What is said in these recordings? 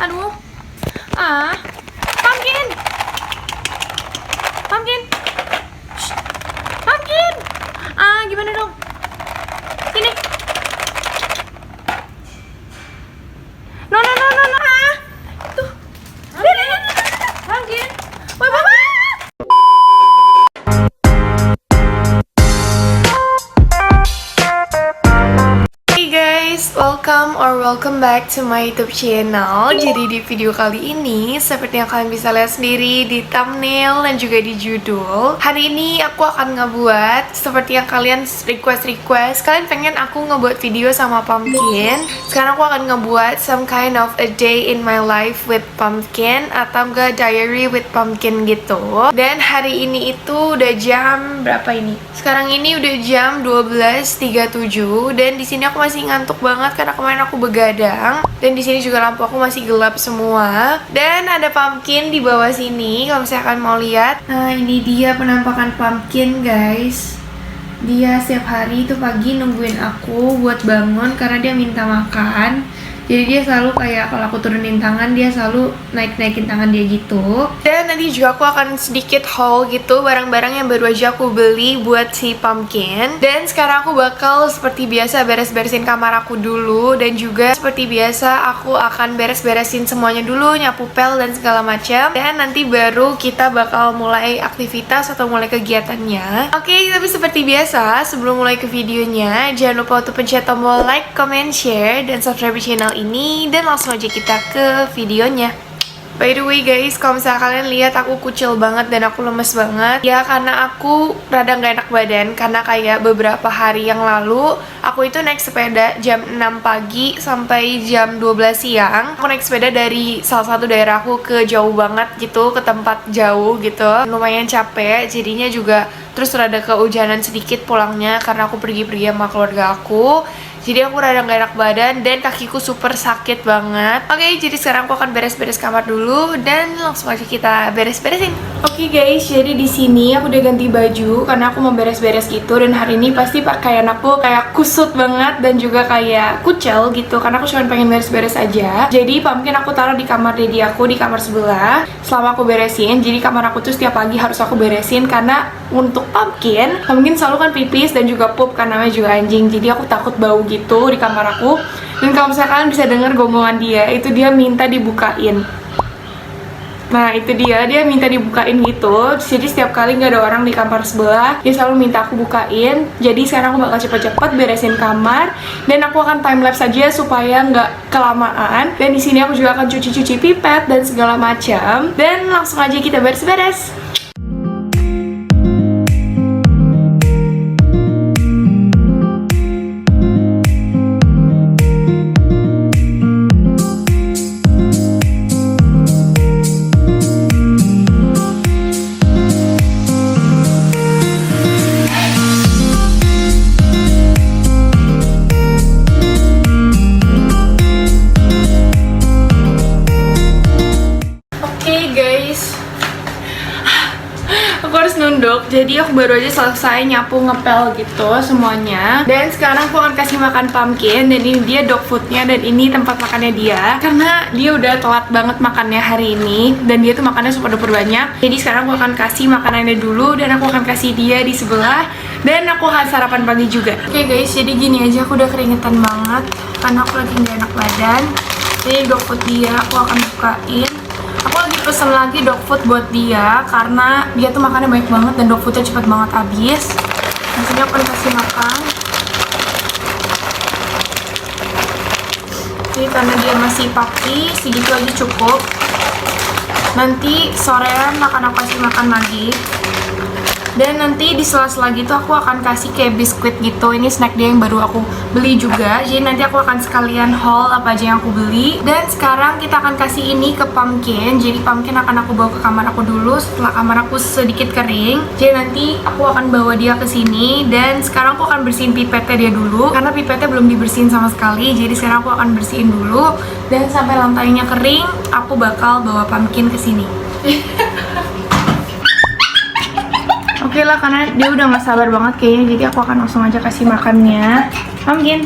Aduh. Ah. Pumpkin. Pumpkin. Shh. Pumpkin. Ah, gimana dong? Sini. No. Ah. Tuh. Pumpkin. Wah. Welcome back to my YouTube channel. Jadi di video kali ini, seperti yang kalian bisa lihat sendiri di thumbnail dan juga di judul, hari ini aku akan ngebuat seperti yang kalian request. Kalian pengen aku ngebuat video sama Pumpkin. Sekarang aku akan ngebuat some kind of a day in my life with Pumpkin, atau enggak diary with Pumpkin gitu. Dan hari ini itu udah jam berapa ini? Sekarang ini udah jam 12.37 dan di sini aku masih ngantuk banget karena kemarin aku begadang, dan di sini juga lampu aku masih gelap semua. Dan ada Pumpkin di bawah sini kalau misalnya kalian mau lihat. Nah, ini dia penampakan Pumpkin, guys. Dia setiap hari itu pagi nungguin aku buat bangun karena dia minta makan. Jadi dia selalu kayak kalau aku turunin tangan, dia selalu naikin tangan dia gitu. Dan nanti juga aku akan sedikit haul gitu barang-barang yang baru aja aku beli buat si Pumpkin. Dan sekarang aku bakal seperti biasa beres-beresin kamar aku dulu, dan juga seperti biasa aku akan beres-beresin semuanya dulu, nyapu pel dan segala macam. Dan nanti baru kita bakal mulai aktivitas atau mulai kegiatannya. Oke, tapi seperti biasa sebelum mulai ke videonya, jangan lupa untuk pencet tombol like, comment, share, dan subscribe channel ini, dan langsung aja kita ke videonya. By the way guys, kalau misalnya kalian lihat aku kucil banget dan aku lemes banget, ya karena aku rada gak enak badan. Karena kayak beberapa hari yang lalu aku itu naik sepeda jam 6 pagi sampai jam 12 siang. Aku naik sepeda dari salah satu daerah aku ke jauh banget gitu, ke tempat jauh gitu. Lumayan capek, jadinya juga terus rada kehujanan sedikit pulangnya karena aku pergi-pergi sama keluarga aku. Jadi aku rada gak enak badan dan kakiku super sakit banget. Oke, jadi sekarang aku akan beres-beres kamar dulu dan langsung aja kita beres-beresin. Oke guys, jadi di sini aku udah ganti baju karena aku mau beres-beres gitu, dan hari ini pasti pakaian aku kayak kusut banget dan juga kayak kucel gitu karena aku cuma pengen beres-beres aja. Jadi Pumpkin aku taruh di kamar daddy aku di kamar sebelah selama aku beresin. Jadi kamar aku tuh setiap pagi harus aku beresin karena untuk Pumpkin selalu kan pipis dan juga pup karena namanya juga anjing. Jadi aku takut bau gitu di kamar aku. Dan kalau misalnya kalian bisa dengar gonggongan dia, itu dia minta dibukain. Nah itu dia minta dibukain gitu. Jadi setiap kali nggak ada orang di kamar sebelah, dia selalu minta aku bukain. Jadi sekarang aku bakal cepet-cepet beresin kamar, dan aku akan timelapse aja supaya nggak kelamaan. Dan di sini aku juga akan cuci-cuci pipet dan segala macam. Dan langsung aja kita beres-beres. Jadi aku baru aja selesai nyapu ngepel gitu semuanya. Dan sekarang aku akan kasih makan Pumpkin. Dan ini dia dog foodnya, dan ini tempat makannya dia. Karena dia udah telat banget makannya hari ini, dan dia tuh makannya super duper banyak. Jadi sekarang aku akan kasih makanannya dulu, dan aku akan kasih dia di sebelah. Dan aku akan sarapan pagi juga. Oke guys, jadi gini aja, aku udah keringetan banget karena aku lagi gak enak badan. Jadi dog food dia aku akan bukain. Aku lagi pesen lagi dog food buat dia karena dia tuh makannya banyak banget dan dog foodnya cepet banget habis. Di sini aku akan kasih makan. Jadi karena dia masih puppy, segitu aja cukup. Nanti sorean akan aku kasih makan lagi. Dan nanti di sela-sela gitu aku akan kasih kayak biskuit gitu. Ini snack dia yang baru aku beli juga. Jadi nanti aku akan sekalian haul apa aja yang aku beli. Dan sekarang kita akan kasih ini ke Pumpkin. Jadi Pumpkin akan aku bawa ke kamar aku dulu setelah kamar aku sedikit kering. Jadi nanti aku akan bawa dia ke sini. Dan sekarang aku akan bersihin pipetnya dia dulu karena pipetnya belum dibersihin sama sekali. Jadi sekarang aku akan bersihin dulu. Dan sampai lantainya kering, aku bakal bawa Pumpkin ke sini. Oke lah, karena dia udah gak sabar banget kayaknya, jadi aku akan langsung aja kasih makannya. Pumpkin.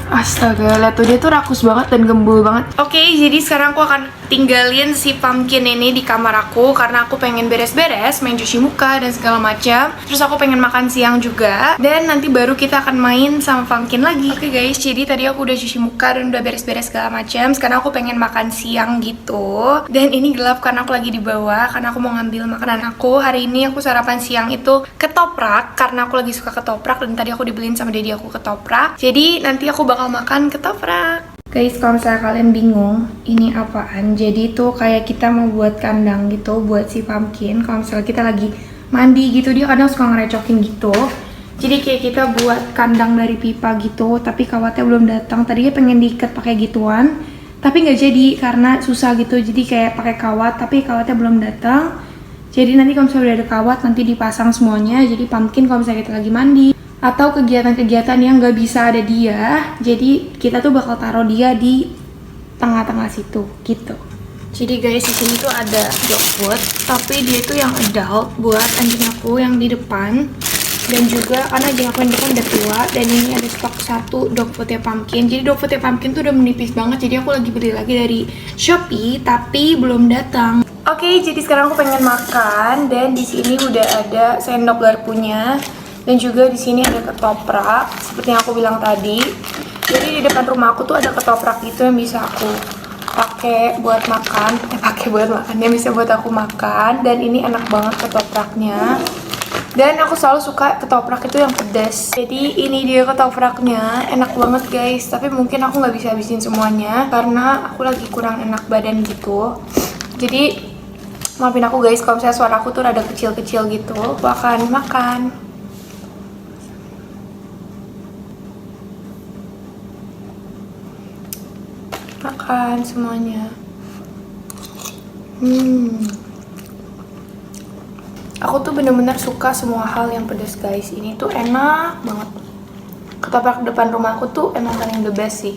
Astaga, lihat tuh dia tuh rakus banget dan gembul banget. Oke, jadi sekarang aku akan tinggalin si pumpkin ini di kamar aku karena aku pengen beres-beres, main cuci muka dan segala macam. Terus aku pengen makan siang juga dan nanti baru kita akan main sama pumpkin lagi. Oke guys, jadi tadi aku udah cuci muka dan udah beres-beres segala macam. Sekarang aku pengen makan siang gitu. Dan ini gelap karena aku lagi di bawah karena aku mau ngambil makanan aku. Hari ini aku sarapan siang itu ketoprak karena aku lagi suka ketoprak dan tadi aku dibeliin sama dedi aku ketoprak. Jadi nanti aku bakal makan ketoprak. Guys, kalau misalnya kalian bingung ini apaan, jadi tuh kayak kita mau buat kandang gitu buat si pumpkin. Kalau misalnya kita lagi mandi gitu, dia kadang suka ngerecokin gitu. Jadi kayak kita buat kandang dari pipa gitu, tapi kawatnya belum datang. Tadinya pengen diikat pakai gituan, tapi nggak jadi karena susah gitu. Jadi kayak pakai kawat, tapi kawatnya belum datang. Jadi nanti kalau misalnya udah ada kawat, nanti dipasang semuanya. Jadi pumpkin kalau misalnya kita lagi mandi atau kegiatan-kegiatan yang nggak bisa ada dia, jadi kita tuh bakal taruh dia di tengah-tengah situ gitu. Jadi guys, di sini tuh ada dog food, tapi dia tuh yang adult buat anjing aku yang di depan. Dan juga karena anjing aku yang di depan udah tua, dan ini ada stok satu dog foodnya pumpkin. Jadi dog foodnya pumpkin tuh udah menipis banget, jadi aku lagi beli lagi dari Shopee, tapi belum datang. Oke, jadi sekarang aku pengen makan, dan di sini udah ada sendok garpunya. Dan juga di sini ada ketoprak, seperti yang aku bilang tadi. Jadi di depan rumah aku tuh ada ketoprak gitu yang bisa aku pakai buat makan, yang bisa buat aku makan. Dan ini enak banget ketopraknya. Dan aku selalu suka ketoprak itu yang pedas. Jadi ini dia ketopraknya, enak banget guys. Tapi mungkin aku nggak bisa habisin semuanya karena aku lagi kurang enak badan gitu. Jadi maafin aku guys kalau misalnya suara aku tuh rada kecil-kecil gitu. Aku akan makan. Makan semuanya. Aku tuh bener-bener suka semua hal yang pedas guys. Ini tuh enak banget. Ketoprak depan rumah aku tuh emang paling the best sih.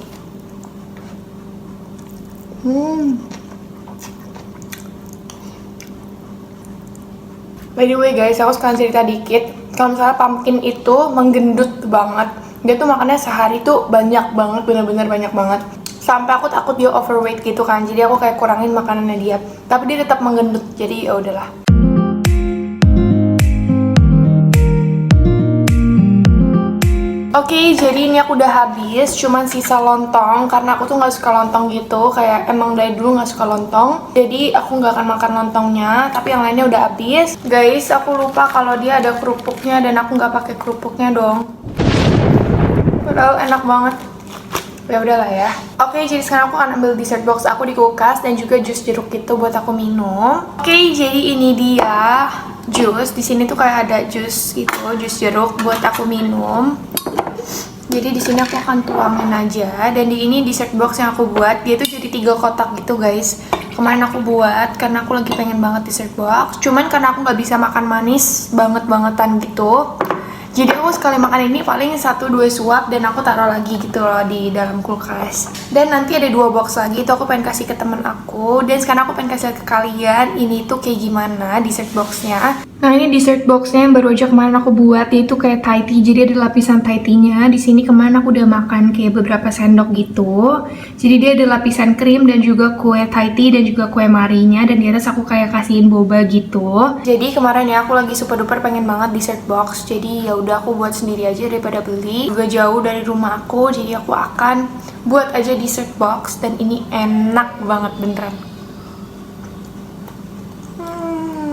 By the way guys, aku sekarang cerita dikit. Kalau misalnya pumpkin itu menggendut banget. Dia tuh makannya sehari tuh banyak banget, bener-bener banyak banget. Sampai aku takut dia overweight gitu kan, jadi aku kayak kurangin makanannya dia. Tapi dia tetap menggendut, jadi ya udahlah. Oke, jadi ini aku udah habis, cuman sisa lontong karena aku tuh nggak suka lontong gitu, kayak emang dari dulu nggak suka lontong. Jadi aku nggak akan makan lontongnya, tapi yang lainnya udah habis. Guys, aku lupa kalau dia ada kerupuknya dan aku nggak pakai kerupuknya dong. Padahal enak banget. Ya udahlah ya. Oke, jadi sekarang aku akan ambil dessert box aku di kulkas dan juga jus jeruk gitu buat aku minum. Oke, jadi ini dia jus. Di sini tuh kayak ada jus gitu, jus jeruk buat aku minum. Jadi di sini aku akan tuangin aja. Dan di ini dessert box yang aku buat, dia tuh jadi 3 kotak gitu guys. Kemarin aku buat karena aku lagi pengen banget dessert box. Cuman karena aku nggak bisa makan manis banget-bangetan gitu. Jadi aku sekali makan ini paling 1-2 suap dan aku taruh lagi gitu loh di dalam kulkas. Dan nanti ada 2 box lagi, itu aku pengen kasih ke temen aku. Dan sekarang aku pengen kasih ke kalian ini tuh kayak gimana dessert boxnya. Nah ini dessert boxnya yang baru aja kemarin aku buat, dia itu kayak Thai tea, jadi ada lapisan Thai tea-nya. Di sini kemarin aku udah makan kayak beberapa sendok gitu. Jadi dia ada lapisan krim dan juga kue Thai tea dan juga kue marinya, dan di atas aku kayak kasihin boba gitu. Jadi kemarin ya aku lagi super duper pengen banget dessert box, jadi ya udah aku buat sendiri aja daripada beli. Juga jauh dari rumah aku, jadi aku akan buat aja dessert box dan ini enak banget beneran.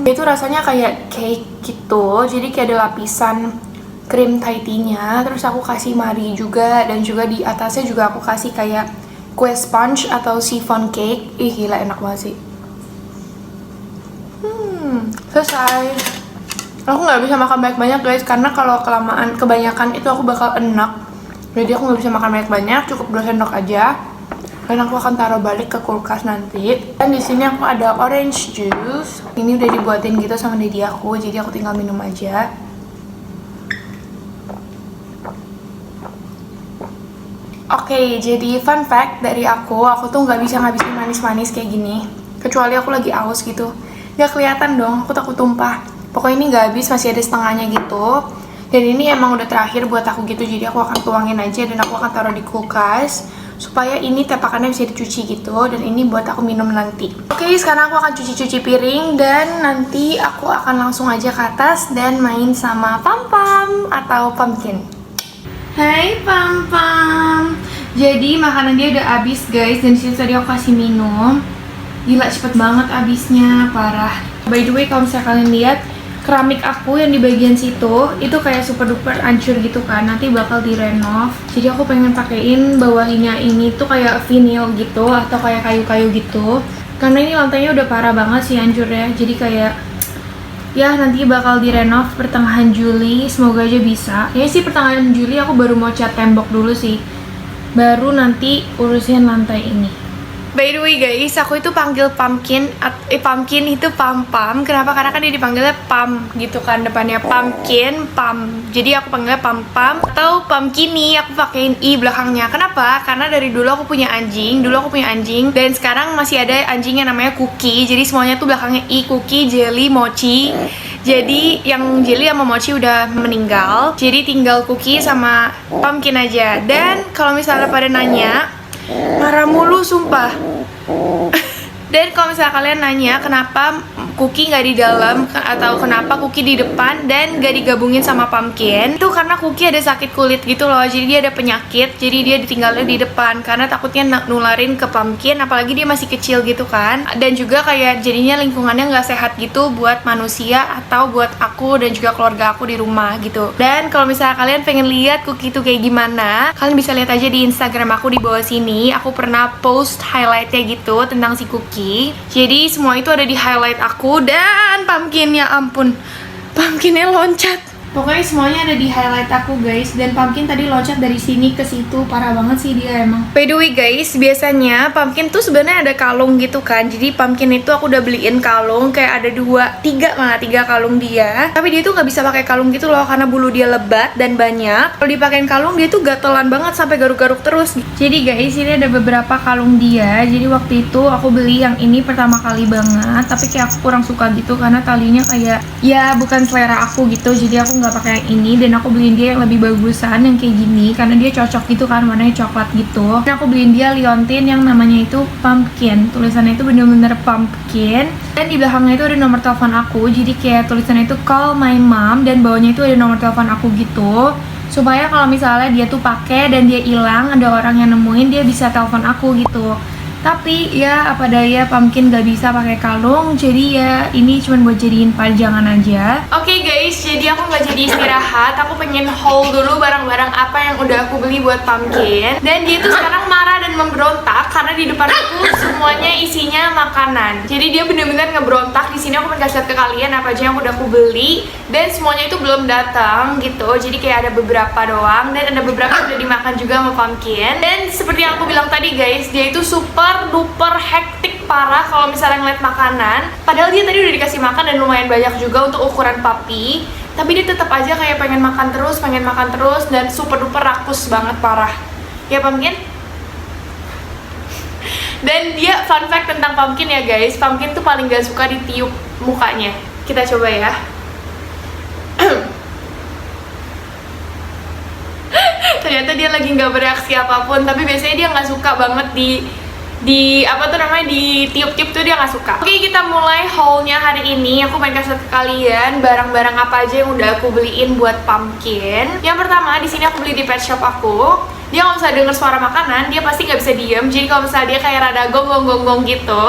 Itu rasanya kayak cake gitu, jadi kayak ada lapisan krim Thai tea-nya, terus aku kasih mari juga, dan juga di atasnya juga aku kasih kayak kue sponge atau chiffon cake. Ih gila enak banget sih. Selesai. Aku nggak bisa makan banyak-banyak guys, karena kalau kelamaan kebanyakan itu aku bakal enak. Jadi aku nggak bisa makan banyak-banyak, cukup 2 sendok aja. Dan aku akan taruh balik ke kulkas nanti. Dan di sini aku ada orange juice. Ini udah dibuatin gitu sama dedi aku, jadi aku tinggal minum aja. Oke, jadi fun fact dari aku tuh nggak bisa ngabisin manis-manis kayak gini. Kecuali aku lagi aus gitu. Nggak kelihatan dong, aku takut tumpah. Pokoknya ini nggak habis, masih ada setengahnya gitu. Dan ini emang udah terakhir buat aku gitu, jadi aku akan tuangin aja dan aku akan taruh di kulkas supaya ini tepakannya bisa dicuci gitu, dan ini buat aku minum nanti. Oke, sekarang aku akan cuci-cuci piring dan nanti aku akan langsung aja ke atas dan main sama Pam-Pam atau Pumpkin. Hai Pam-Pam. Jadi makanan dia udah habis guys, dan disitu tadi aku kasih minum. Gila cepet banget habisnya, parah. By the way, kalau misalnya kalian lihat keramik aku yang di bagian situ itu kayak super duper hancur gitu kan, nanti bakal direnov. Jadi aku pengen pakein bawahinya ini tuh kayak vinyl gitu atau kayak kayu-kayu gitu, karena ini lantainya udah parah banget sih hancurnya. Jadi kayak ya nanti bakal direnov pertengahan Juli, semoga aja bisa. Ya sih pertengahan Juli aku baru mau cat tembok dulu sih, baru nanti urusin lantai ini. By the way guys, aku itu panggil Pumpkin itu Pam-Pam. Kenapa? Karena kan dia dipanggilnya Pam gitu kan, depannya Pumpkin, Pam. Jadi aku panggilnya Pam-Pam atau Pumpkini, aku pakein i belakangnya. Kenapa? Karena dari dulu aku punya anjing, dan sekarang masih ada anjing yang namanya Cookie. Jadi semuanya tuh belakangnya i, Cookie, Jelly, Mochi. Jadi yang Jelly sama Mochi udah meninggal, jadi tinggal Cookie sama Pumpkin aja. Dan kalau misalnya pada nanya, marah mulu sumpah. Dan kalau misalnya kalian nanya kenapa Cookie nggak di dalam atau kenapa Cookie di depan dan nggak digabungin sama Pumpkin, itu karena Cookie ada sakit kulit gitu loh, jadi dia ada penyakit, jadi dia ditinggalnya di depan karena takutnya nularin ke Pumpkin, apalagi dia masih kecil gitu kan. Dan juga kayak jadinya lingkungannya nggak sehat gitu buat manusia atau buat aku dan juga keluarga aku di rumah gitu. Dan kalau misalnya kalian pengen lihat Cookie itu kayak gimana, kalian bisa lihat aja di Instagram aku di bawah sini. Aku pernah post highlightnya gitu tentang si Cookie, jadi semua itu ada di highlight aku. Dan Pumpkinnya, ampun, Pumpkinnya loncat. Pokoknya semuanya ada di highlight aku guys. Dan Pumpkin tadi loncat dari sini ke situ, parah banget sih dia emang. By the way guys, biasanya Pumpkin tuh sebenarnya ada kalung gitu kan. Jadi Pumpkin itu aku udah beliin kalung, kayak ada tiga kalung dia. Tapi dia tuh nggak bisa pakai kalung gitu loh, karena bulu dia lebat dan banyak. Kalau dipakein kalung dia tuh gatelan banget sampai garuk-garuk terus. Jadi guys, ini ada beberapa kalung dia. Jadi waktu itu aku beli yang ini pertama kali banget, tapi kayak aku kurang suka gitu karena talinya kayak ya bukan selera aku gitu. Jadi aku nggak pakai yang ini, dan aku beliin dia yang lebih bagusan yang kayak gini karena dia cocok gitu kan, warnanya coklat gitu. Dan aku beliin dia liontin yang namanya itu Pumpkin, tulisannya itu bener-bener Pumpkin. Dan di belakangnya itu ada nomor telepon aku, jadi kayak tulisannya itu call my mom, dan bawahnya itu ada nomor telepon aku gitu, supaya kalau misalnya dia tuh pakai dan dia hilang, ada orang yang nemuin, dia bisa telepon aku gitu. Tapi ya apa daya Pumpkin gak bisa pakai kalung, jadi ya ini cuma buat jadiin pajangan aja. Oke guys, jadi aku gak jadi istirahat, aku pengen haul dulu barang-barang apa yang udah aku beli buat Pumpkin. Dan dia tuh sekarang marah dan memberontak karena di depan aku semuanya isinya makanan. Jadi dia bener-bener ngeberontak. Di sini aku pengen kasih lihat ke kalian apa aja yang udah aku beli, dan semuanya itu belum datang gitu. Jadi kayak ada beberapa doang, dan ada beberapa yang udah dimakan juga sama Pumpkin. Dan seperti yang aku bilang tadi guys, dia itu super duper hektik parah kalau misalnya ngeliat makanan. Padahal dia tadi udah dikasih makan dan lumayan banyak juga untuk ukuran puppy, tapi dia tetap aja kayak pengen makan terus, dan super duper rakus banget parah. Ya Pumpkin? Dan dia, fun fact tentang Pumpkin ya guys, Pumpkin tuh paling gak suka ditiup mukanya. Kita coba ya. Ternyata dia lagi nggak bereaksi apapun, tapi biasanya dia nggak suka banget ditiup-tiup tuh dia nggak suka. Oke, kita mulai haulnya hari ini. Aku pengen kasih ke kalian barang-barang apa aja yang udah aku beliin buat Pumpkin. Yang pertama, di sini aku beli di pet shop aku. Dia kalau misalnya denger suara makanan, dia pasti nggak bisa diem. Jadi kalau misalnya dia kayak rada gonggong-gonggong gitu,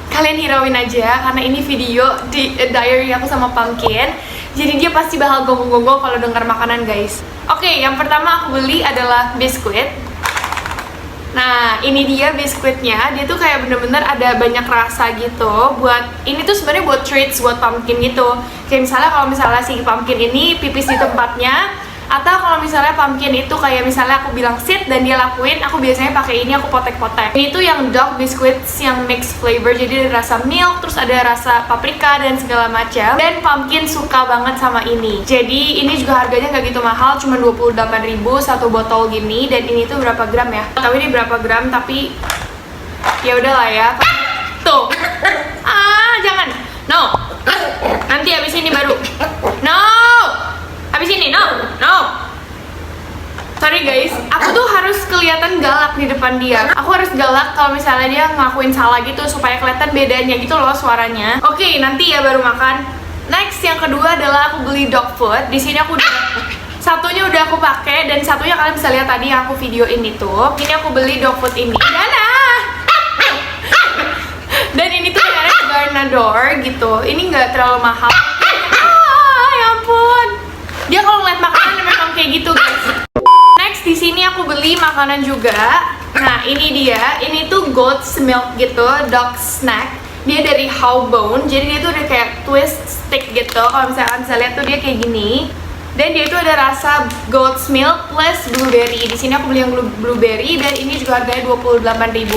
kalian hirauin aja karena ini video di diary aku sama Pumpkin. Jadi dia pasti bakal gonggong-gonggong kalau denger makanan guys. Oke, yang pertama aku beli adalah biskuit. Nah, ini dia biskuitnya. Dia tuh kayak bener-bener ada banyak rasa gitu. Ini tuh sebenarnya buat treats buat Pumpkin gitu. Kayak misalnya kalau misalnya si Pumpkin ini pipis di tempatnya, atau kalau misalnya Pumpkin itu kayak misalnya aku bilang sit dan dia lakuin, aku biasanya pakai ini, aku potek-potek. Ini tuh yang dog biscuits yang mixed flavor, jadi ada rasa milk, terus ada rasa paprika dan segala macam. Dan Pumpkin suka banget sama ini. Jadi ini juga harganya nggak gitu mahal, cuma 28.000 satu botol gini. Dan ini tuh berapa gram ya? Tahu ini berapa gram, tapi ya udahlah ya. Tuh. Jangan. No. Nanti habis ini baru. No. Habis ini, no. Sorry guys, aku tuh harus kelihatan galak di depan dia. Aku harus galak kalau misalnya dia ngelakuin salah gitu supaya kelihatan bedanya gitu loh suaranya. Oke, nanti ya baru makan. Next, yang kedua adalah aku beli dog food. Di sini aku satunya udah aku pakai dan satunya kalian bisa lihat tadi yang aku videoin itu. Ini aku beli dog food ini. Dan ini tuh merek Garnador gitu. Ini nggak terlalu mahal. Ya ampun. Dia kalau ngeliat makanan memang kayak gitu guys. Next di sini aku beli makanan juga. Nah ini dia, ini tuh goat's milk gitu, dog snack. Dia dari Hawbone, jadi dia tuh udah kayak twist stick gitu. Kalau misalkan bisa lihat tuh dia kayak gini. Dan dia itu ada rasa goat's milk plus blueberry. Di sini aku beli yang blueberry dan ini juga harganya 28.000.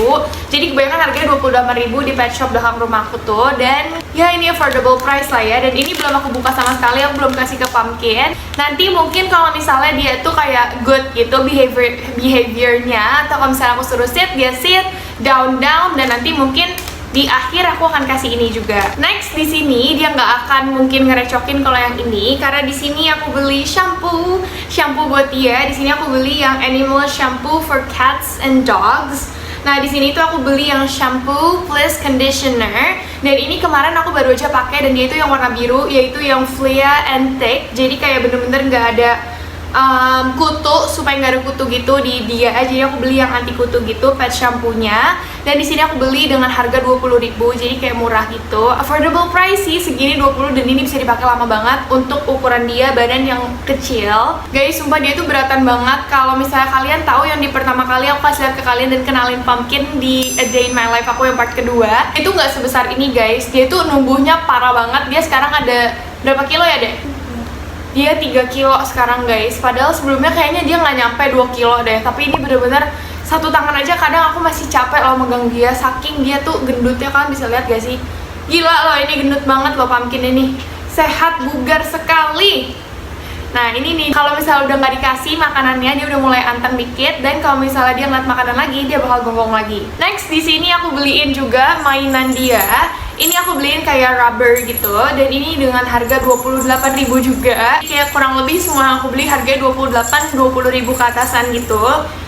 Jadi kebanyakan harganya 28.000 di pet shop belakang rumahku tuh. Dan ya ini affordable price lah ya. Dan ini belum aku buka sama sekali, aku belum kasih ke Pumpkin. Nanti mungkin kalau misalnya dia tuh kayak good gitu behaviornya, atau kalau misalnya aku suruh sit, dia sit, down dan nanti mungkin di akhir aku akan kasih ini juga. Next di sini dia nggak akan mungkin ngerecokin kalau yang ini, karena di sini aku beli shampoo buat dia. Di sini aku beli yang animal shampoo for cats and dogs. Nah di sini tuh aku beli yang shampoo plus conditioner. Dan ini kemarin aku baru aja pakai dan dia itu yang warna biru, yaitu yang Flea and Thick. Jadi kayak bener-bener nggak ada kutu, supaya nggak ada kutu gitu di dia. Jadi aku beli yang anti kutu gitu, pet shampoo-nya. Dan di sini aku beli dengan harga 20.000, jadi kayak murah gitu. Affordable price sih, segini 20, dan ini bisa dipakai lama banget untuk ukuran dia, badan yang kecil. Guys, sumpah dia tuh beratan banget. Kalau misalnya kalian tahu yang di pertama kali aku kasih lihat ke kalian dan kenalin Pumpkin di A Day in My Life aku yang part kedua, itu nggak sebesar ini guys. Dia tuh numbuhnya parah banget. Dia sekarang ada berapa kilo ya deh? Dia 3 kilo sekarang guys, padahal sebelumnya kayaknya dia nggak nyampe 2 kilo deh. Tapi ini bener-bener satu tangan aja kadang aku masih capek loh megang dia, saking dia tuh gendutnya. Kalian bisa lihat gak sih? Gila loh, ini gendut banget loh Pumpkin ini. Sehat, bugar sekali. Nah ini nih, kalau misalnya udah nggak dikasih makanannya, dia udah mulai anteng dikit. Dan kalau misalnya dia ngeliat makanan lagi, dia bakal gonggong lagi. Next di sini aku beliin juga mainan dia. Ini aku beliin kayak rubber gitu, dan ini dengan harga 28.000 juga. Kayak kurang lebih semua yang aku beli harganya 20.000 ke atasan gitu,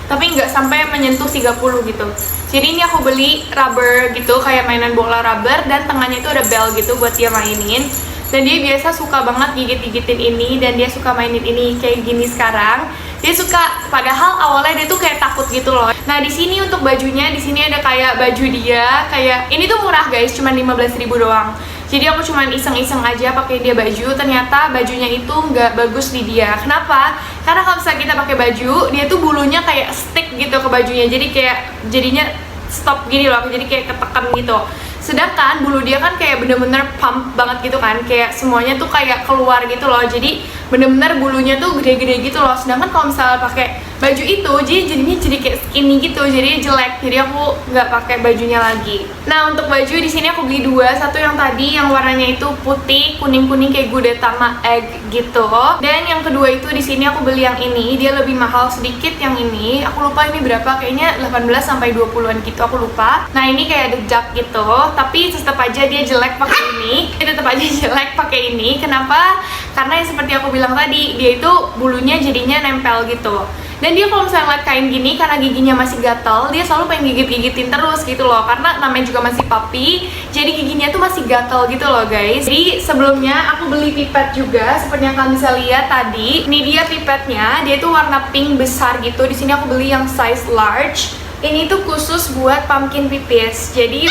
tapi nggak sampai menyentuh 30 gitu. Jadi ini aku beli rubber gitu, kayak mainan bola rubber, dan tengahnya itu ada bell gitu buat dia mainin. Dan dia biasa suka banget gigit-gigitin ini, dan dia suka mainin ini kayak gini sekarang. Dia suka, padahal awalnya dia tuh kayak takut gitu loh. Nah di sini untuk bajunya, di sini ada kayak baju dia, kayak ini tuh murah guys, cuma 15.000 doang. Jadi aku cuma iseng-iseng aja pakai dia baju. Ternyata bajunya itu nggak bagus di dia. Kenapa? Karena kalau misalnya kita pakai baju, dia tuh bulunya kayak stick gitu ke bajunya. Jadi kayak jadinya stop gini loh, jadi kayak ketekan gitu. Sedangkan bulu dia kan kayak bener-bener pump banget gitu kan, kayak semuanya tuh kayak keluar gitu loh. Jadi bener-bener bulunya tuh gede-gede gitu loh. Sedangkan kalau misalnya pakai baju itu, jadinya jadi kayak skinny gitu, jadi jelek. Jadi aku nggak pakai bajunya lagi. Nah untuk baju di sini aku beli dua, satu yang tadi yang warnanya itu putih kuning-kuning kayak gudetama egg gitu. Dan yang kedua itu di sini aku beli yang ini, dia lebih mahal sedikit yang ini. Aku lupa ini berapa, kayaknya 18 sampai 20-an gitu, aku lupa. Nah ini kayak ada jak gitu, tapi tetap aja dia jelek pakai ini. Tetap aja jelek pakai ini. Kenapa? Karena yang seperti aku bilang tadi, dia itu bulunya jadinya nempel gitu. Dan dia kalau misalnya ngeliat kain gini, karena giginya masih gatel, dia selalu pengen gigit-gigitin terus gitu loh. Karena namanya juga masih puppy, jadi giginya tuh masih gatel gitu loh guys. Jadi sebelumnya aku beli pipet juga, seperti yang kalian bisa lihat tadi. Ini dia pipetnya, dia tuh warna pink besar gitu. Di sini aku beli yang size large. Ini tuh khusus buat Pumpkin pipis. Jadi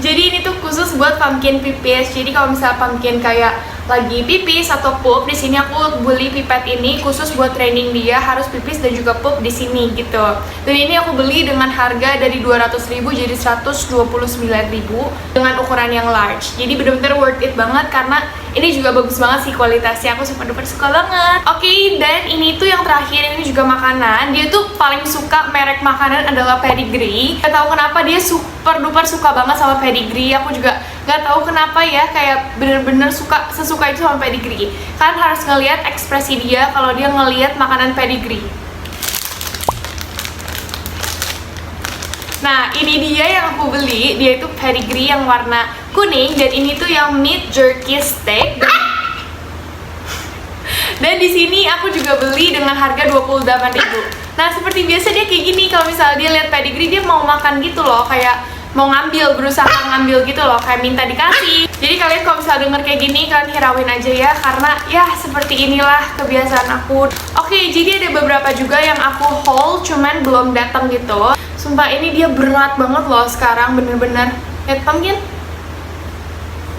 ini tuh khusus buat Pumpkin pipis. Jadi kalau misalnya Pumpkin kayak lagi pipis atau pup, di sini aku beli pipet ini khusus buat training dia harus pipis dan juga pup di sini gitu. Dan ini aku beli dengan harga dari 200.000 jadi 129.000 dengan ukuran yang large. Jadi bener-bener worth it banget karena ini juga bagus banget sih kualitasnya, aku super duper suka banget. Oke, dan ini tuh yang terakhir, ini juga makanan. Dia tuh paling suka merek makanan adalah Pedigree. Gak tahu kenapa dia super duper suka banget sama Pedigree. Aku juga gak tahu kenapa ya, kayak bener-bener sesuka itu sama Pedigree. Kalian harus ngelihat ekspresi dia kalau dia ngelihat makanan Pedigree. Nah ini dia yang aku beli, dia itu Pedigree yang warna kuning, dan ini tuh yang meat jerky steak. Dan di sini aku juga beli dengan harga 28.000. Nah, seperti biasa dia kayak gini, kalau misalnya dia lihat pedigree dia mau makan gitu loh, kayak mau ngambil, berusaha ngambil gitu loh, kayak minta dikasih. Jadi kalian kalau misalnya denger kayak gini, kalian hirauin aja ya, karena ya seperti inilah kebiasaan aku. Oke, jadi ada beberapa juga yang aku haul, cuman belum datang gitu. Sumpah ini dia berat banget loh sekarang, bener-bener. Lihat pumpkin.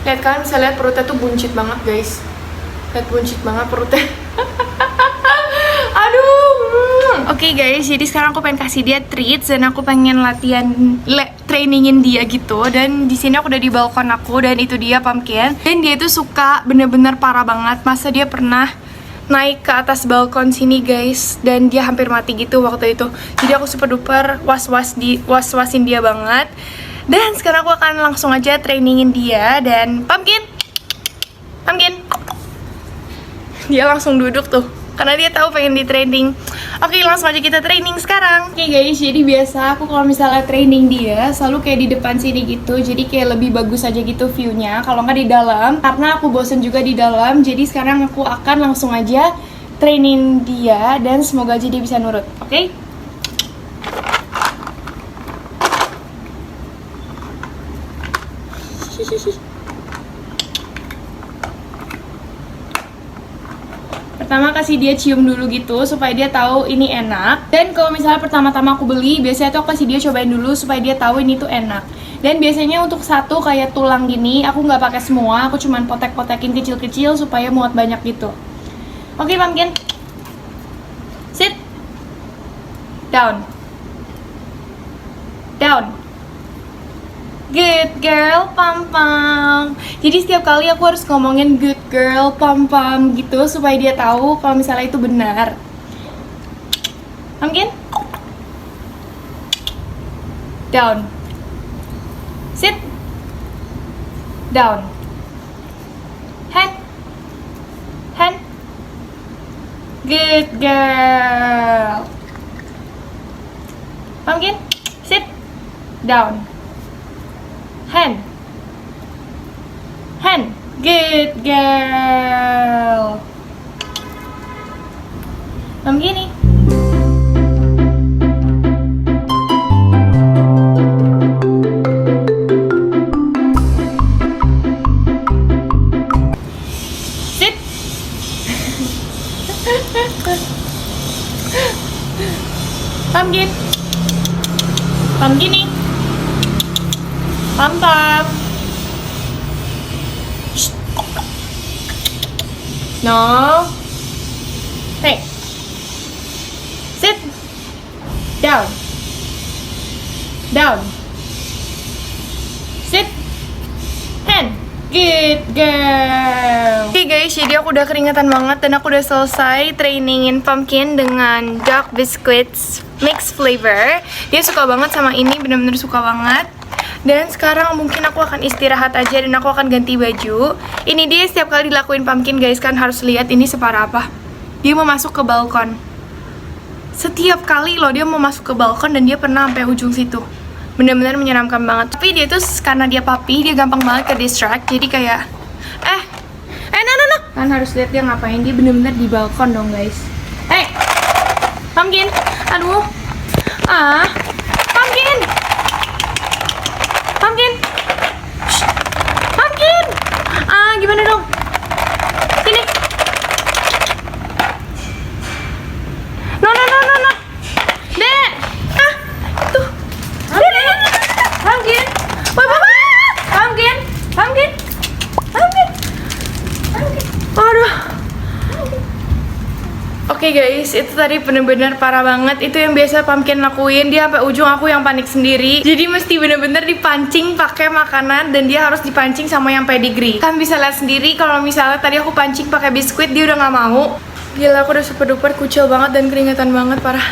Lihat, kalian bisa lihat perutnya tuh buncit banget guys. Lihat buncit banget perutnya. Aduh. Oke guys, jadi sekarang aku pengen kasih dia treats dan aku pengen latihan trainingin dia gitu. Dan di sini aku udah di balkon aku dan itu dia pumpkin. Dan dia tuh suka bener-bener parah banget. Masa dia pernah naik ke atas balkon sini guys, dan dia hampir mati gitu waktu itu. Jadi aku super duper was-wasin dia banget. Dan sekarang aku akan langsung aja trainingin dia. Dan pumpkin, dia langsung duduk tuh karena dia tahu pengen di training. Oke, langsung aja kita training sekarang. Oke guys, jadi biasa aku kalau misalnya training dia selalu kayak di depan sini gitu, jadi kayak lebih bagus aja gitu viewnya, kalau nggak di dalam, karena aku bosen juga di dalam. Jadi sekarang aku akan langsung aja training dia dan semoga aja dia bisa nurut. Oke? Pertama kasih dia cium dulu gitu supaya dia tahu ini enak. Dan kalau misalnya pertama-tama aku beli, biasanya tuh aku kasih dia cobain dulu supaya dia tahu ini tuh enak. Dan biasanya untuk satu kayak tulang gini aku nggak pakai semua, aku cuman potek-potekin kecil-kecil supaya muat banyak gitu. Oke, pumpkin. Sit. Down. Down. Good girl, pam-pam. Jadi setiap kali aku harus ngomongin good girl, pam-pam gitu supaya dia tahu kalau misalnya itu benar. Pumpkin. Down. Sit. Down. Hand. Hand. Good girl. Pumpkin. Sit. Down. Hand. Hand. Good girl. Begini. Sit. Pumpkin. Begini. Pam-pam. No. Hey. Sit. Down. Down. Sit. Hand. Good girl. Oke guys, jadi aku udah keringetan banget dan aku udah selesai trainingin pumpkin dengan dark biscuits mixed flavor. Dia suka banget sama ini, bener-bener suka banget. Dan sekarang mungkin aku akan istirahat aja dan aku akan ganti baju. Ini dia setiap kali dilakuin pumpkin guys, kan harus lihat ini separah apa. Dia mau masuk ke balkon. Setiap kali loh dia mau masuk ke balkon dan dia pernah sampai ujung situ. Bener-bener menyeramkan banget. Tapi dia tuh karena dia puppy, dia gampang banget ke distract. Jadi kayak no. Kan harus lihat dia ngapain, dia bener-bener di balkon dong guys. Pumpkin. Aduh. Pumpkin. Pumpkin. Shh. Pumpkin. Gimana dong? Sini. No. Dek. Tuh. Pumpkin. Pumpkin. Aduh. Oke guys, itu tadi bener-bener parah banget. Itu yang biasa pumpkin lakuin. Dia sampai ujung, aku yang panik sendiri. Jadi mesti bener-bener dipancing pakai makanan dan dia harus dipancing sama yang pedigree. Kan bisa lihat sendiri kalau misalnya tadi aku pancing pakai biskuit, dia udah nggak mau. Gila, aku udah super duper kucil banget dan keringetan banget parah.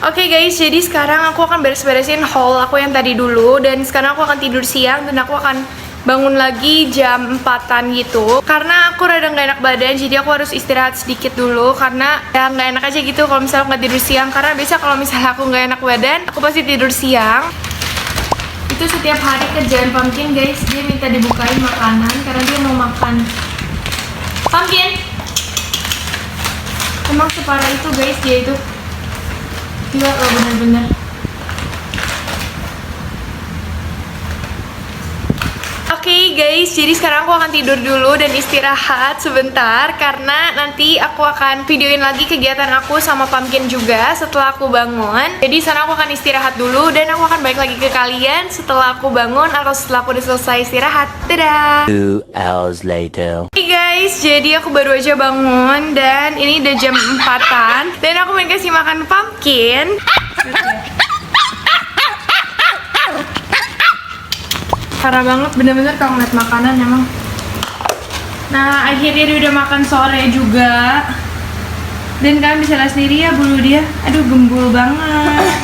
Oke guys, jadi sekarang aku akan beres-beresin haul aku yang tadi dulu. Dan sekarang aku akan tidur siang dan aku akan bangun lagi jam 4-an gitu. Karena aku rada nggak enak badan, jadi aku harus istirahat sedikit dulu. Karena ya nggak enak aja gitu kalau misalnya aku nggak tidur siang. Karena biasa kalau misalnya aku nggak enak badan, aku pasti tidur siang. Itu setiap hari kerjaan pumpkin guys. Dia minta dibukain makanan karena dia mau makan. Pumpkin. Emang separah itu guys dia itu. Gila loh bener-bener. Oke guys, jadi sekarang aku akan tidur dulu dan istirahat sebentar karena nanti aku akan videoin lagi kegiatan aku sama Pumpkin juga setelah aku bangun. Jadi sekarang aku akan istirahat dulu dan aku akan balik lagi ke kalian setelah aku bangun atau setelah aku udah selesai istirahat. Dadah! 2 hours later. Oke guys, jadi aku baru aja bangun dan ini udah jam 4-an dan aku main kasih makan Pumpkin. Parah banget, bener-bener kalau ngeliat makanan emang. Nah, akhirnya dia udah makan sore juga. Dan kalian bisa lihat sendiri ya bulu dia. Aduh, gembul banget.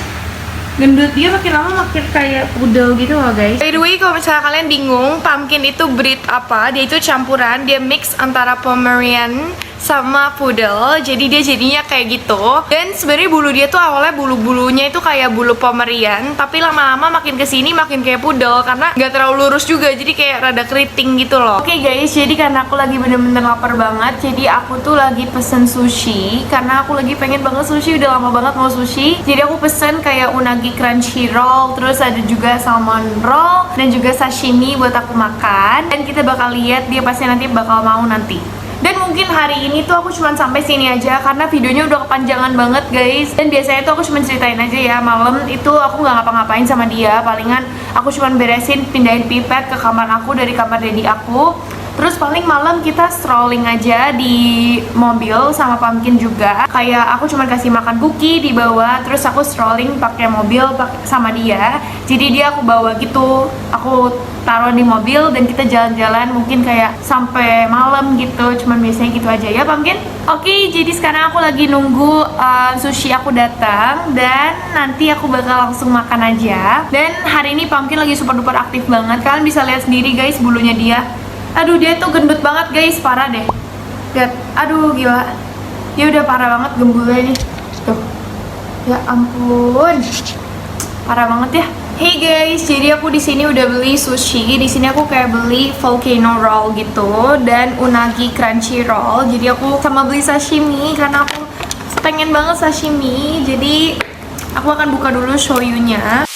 Gendut dia makin lama makin kayak pudel gitu loh guys. By the way, kalau misalnya kalian bingung Pumpkin itu breed apa, dia itu campuran, dia mix antara Pomeranian sama Poodle, jadi dia jadinya kayak gitu. Dan sebenarnya bulu dia tuh awalnya bulu-bulunya itu kayak bulu Pomerian, tapi lama-lama makin kesini makin kayak Poodle karena nggak terlalu lurus juga, jadi kayak rada keriting gitu loh. Oke guys, jadi karena aku lagi bener-bener lapar banget, jadi aku tuh lagi pesen sushi karena aku lagi pengen banget sushi, udah lama banget mau sushi. Jadi aku pesen kayak unagi crunchy roll, terus ada juga salmon roll dan juga sashimi buat aku makan. Dan kita bakal lihat dia pasti nanti bakal mau nanti. Dan mungkin hari ini tuh aku cuma sampai sini aja karena videonya udah kepanjangan banget guys. Dan biasanya tuh aku cuma ceritain aja ya, malam itu aku nggak ngapa-ngapain sama dia. Palingan aku cuma beresin, pindahin pipet ke kamar aku dari kamar daddy aku. Terus paling malam kita strolling aja di mobil sama Pumpkin juga. Kayak aku cuma kasih makan Buki di bawah, terus aku strolling pakai mobil sama dia. Jadi dia aku bawa gitu, aku taruh di mobil dan kita jalan-jalan mungkin kayak sampai malam gitu. Cuman biasanya gitu aja ya Pumpkin. Oke, jadi sekarang aku lagi nunggu sushi aku datang dan nanti aku bakal langsung makan aja. Dan hari ini Pumpkin lagi super duper aktif banget. Kalian bisa lihat sendiri guys bulunya dia. Aduh, dia tuh gendut banget guys, parah deh. Lihat, aduh gila. Dia udah parah banget gembulnya nih. Tuh. Ya ampun. Parah banget ya. Hey guys, jadi aku di sini udah beli sushi. Di sini aku kayak beli volcano roll gitu dan unagi crunchy roll. Jadi aku sama beli sashimi karena aku pengen banget sashimi. Jadi aku akan buka dulu shoyu-nya.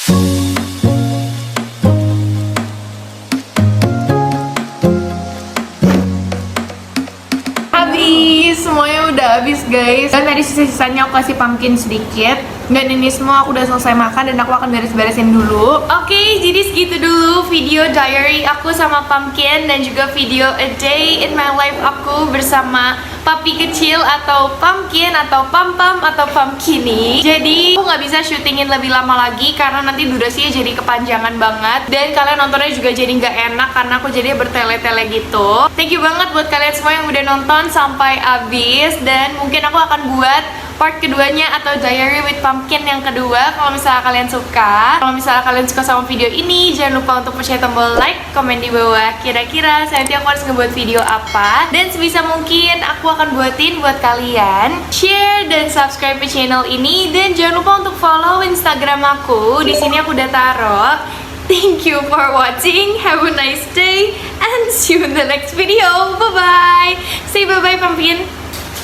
Semuanya udah habis guys. Dan tadi sisa-sisanya aku kasih Pumpkin sedikit. Dan ini semua aku udah selesai makan dan aku akan beres-beresin dulu. Oke, jadi segitu dulu video diary aku sama Pumpkin dan juga video a day in my life aku bersama papi kecil atau Pumpkin atau Pam-Pam atau Pumpkini. Jadi aku nggak bisa syutingin lebih lama lagi karena nanti durasinya jadi kepanjangan banget dan kalian nontonnya juga jadi nggak enak karena aku jadi bertele-tele gitu. Thank you banget buat kalian semua yang udah nonton sampai habis dan mungkin aku akan buat part keduanya atau diary with Pumpkin yang kedua kalau misalnya kalian suka. Kalau misalnya kalian suka sama video ini, jangan lupa untuk pencet tombol like, komen di bawah kira-kira nanti aku harus ngebuat video apa. Dan sebisa mungkin aku akan buatin buat kalian. Share dan subscribe ke channel ini dan jangan lupa untuk follow Instagram aku. Di sini aku udah taruh. Thank you for watching. Have a nice day and see you in the next video. Bye-bye. Say bye-bye Pumpkin.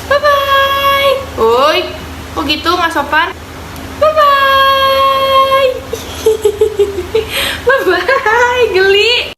Bye-bye. Woi, kok gitu nggak sopan? Bye-bye. Bye-bye, geli.